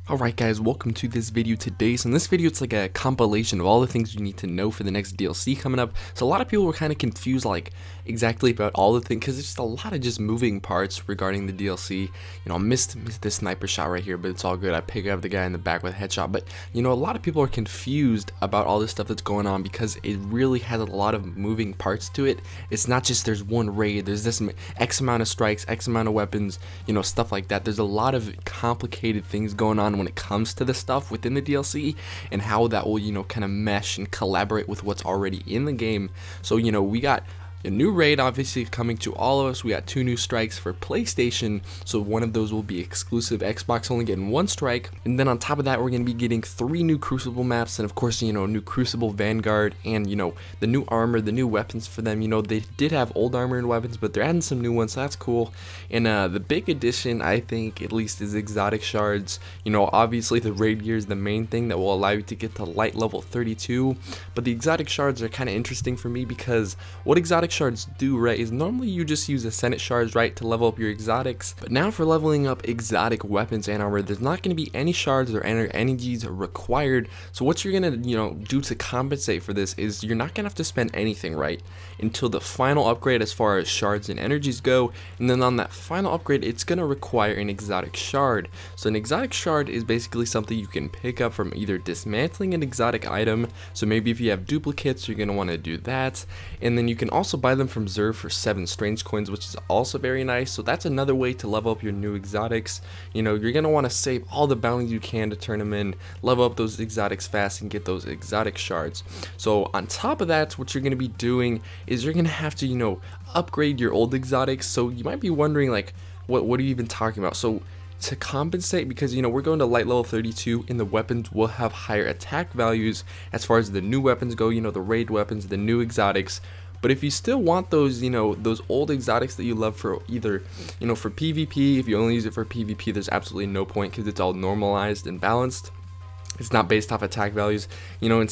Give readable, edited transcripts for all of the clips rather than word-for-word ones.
Alright guys, welcome to this video today. So in this video it's like a compilation of all the things you need to know for the next DLC coming up. So a lot of people were kind of confused like exactly about all the things because there's just a lot of just moving parts regarding the DLC. You know, I missed this sniper shot right here, but it's all good. I pick up the guy in the back with a headshot. But you know, a lot of people are confused about all this stuff that's going on because it really has a lot of moving parts to it. It's not just there's one raid, there's this X amount of strikes, X amount of weapons, you know, stuff like that. There's a lot of complicated things going on when it comes to the stuff within the DLC and how that will, you know, kind of mesh and collaborate with what's already in the game. So, you know, we got a new raid obviously coming to all of us. We got 2 new strikes for PlayStation, so one of those will be exclusive. Xbox only getting 1 strike, and then on top of that we're going to be getting 3 new Crucible maps, and of course, you know, new Crucible Vanguard, and you know, the new armor, the new weapons for them. You know, they did have old armor and weapons, but they're adding some new ones, so that's cool. And the big addition, I think at least, is exotic shards. You know, obviously the raid gear is the main thing that will allow you to get to light level 32, but the exotic shards are kind of interesting for me because what exotic shards do, right, is normally you just use Ascendant shards, right, to level up your exotics. But now for leveling up exotic weapons and armor, there's not going to be any shards or energies required. So what you're going to, you know, do to compensate for this is you're not going to have to spend anything, right, until the final upgrade as far as shards and energies go. And then on that final upgrade, it's going to require an exotic shard. So an exotic shard is basically something you can pick up from either dismantling an exotic item. So maybe if you have duplicates, you're going to want to do that. And then you can also buy them from Zerv for 7 strange coins, which is also very nice. So that's another way to level up your new exotics. You know, you're going to want to save all the bounties you can to turn them in, level up those exotics fast, and get those exotic shards. So on top of that, what you're going to be doing is you're going to have to, you know, upgrade your old exotics. So you might be wondering, like, what are you even talking about? So to compensate, because you know we're going to light level 32 and the weapons will have higher attack values as far as the new weapons go, you know, the raid weapons, the new exotics. But if you still want those, you know, those old exotics that you love for either, you know, for PvP, if you only use it for PvP, there's absolutely no point because it's all normalized and balanced. It's not based off attack values, you know,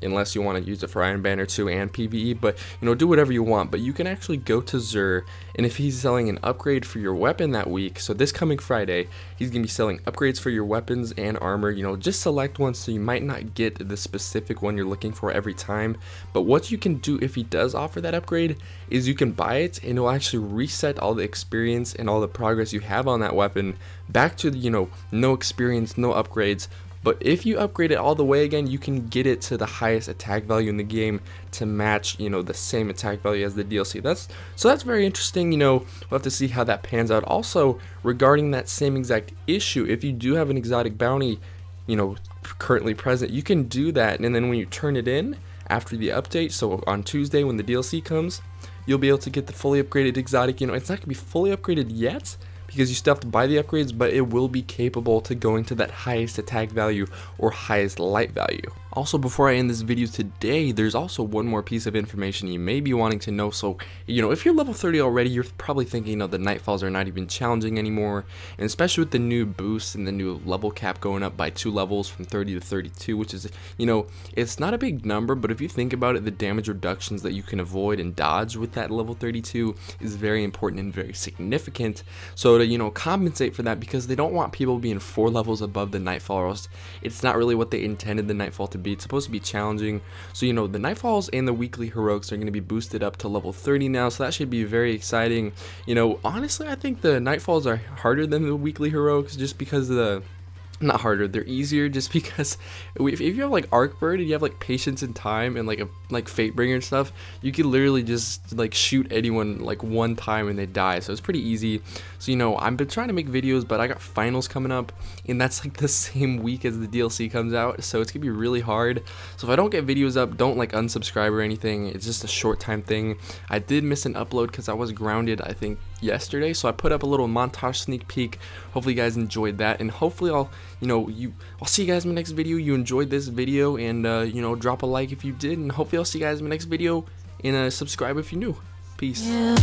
unless you want to use it for Iron Banner 2 and PvE, but, you know, do whatever you want. But you can actually go to Xur, and if he's selling an upgrade for your weapon that week, so this coming Friday, he's going to be selling upgrades for your weapons and armor. You know, just select one, so you might not get the specific one you're looking for every time. But what you can do if he does offer that upgrade is you can buy it, and it'll actually reset all the experience and all the progress you have on that weapon back to, you know, no experience, no upgrades. But if you upgrade it all the way again, you can get it to the highest attack value in the game to match, you know, the same attack value as the DLC. That's very interesting. You know, we'll have to see how that pans out. Also, regarding that same exact issue, if you do have an exotic bounty, you know, currently present, you can do that, and then when you turn it in after the update, so on Tuesday when the DLC comes, you'll be able to get the fully upgraded exotic. You know, it's not gonna be fully upgraded yet, because you still have to buy the upgrades, but it will be capable to going to that highest attack value or highest light value. Also, before I end this video today, there's also one more piece of information you may be wanting to know. So, you know, if you're level 30 already, you're probably thinking, you know, the Nightfalls are not even challenging anymore, and especially with the new boost and the new level cap going up by 2 levels from 30 to 32, which is, you know, it's not a big number, but if you think about it, the damage reductions that you can avoid and dodge with that level 32 is very important and very significant. So to, you know, compensate for that, because they don't want people being 4 levels above the Nightfall, or else it's not really what they intended the Nightfall to be. It's supposed to be challenging. So, you know, the Nightfalls and the weekly heroics are going to be boosted up to level 30 now, so that should be very exciting. You know, honestly, I think the Nightfalls are harder than the weekly heroics, just because of the, not harder, they're easier, just because if you have like Arcbird and you have like Patience and Time and like Fatebringer and stuff, you can literally just like shoot anyone like 1 time and they die, so it's pretty easy. So, you know, I've been trying to make videos, but I got finals coming up, and that's like the same week as the DLC comes out, so it's gonna be really hard. So if I don't get videos up, don't like unsubscribe or anything. It's just a short time thing. I did miss an upload because I was grounded, I think, yesterday, so I put up a little montage sneak peek. Hopefully you guys enjoyed that, and hopefully I'll see you guys in my next video. You enjoyed this video, and you know, drop a like if you did, and hopefully I'll see you guys in my next video, and subscribe if you're new. Peace. Yeah.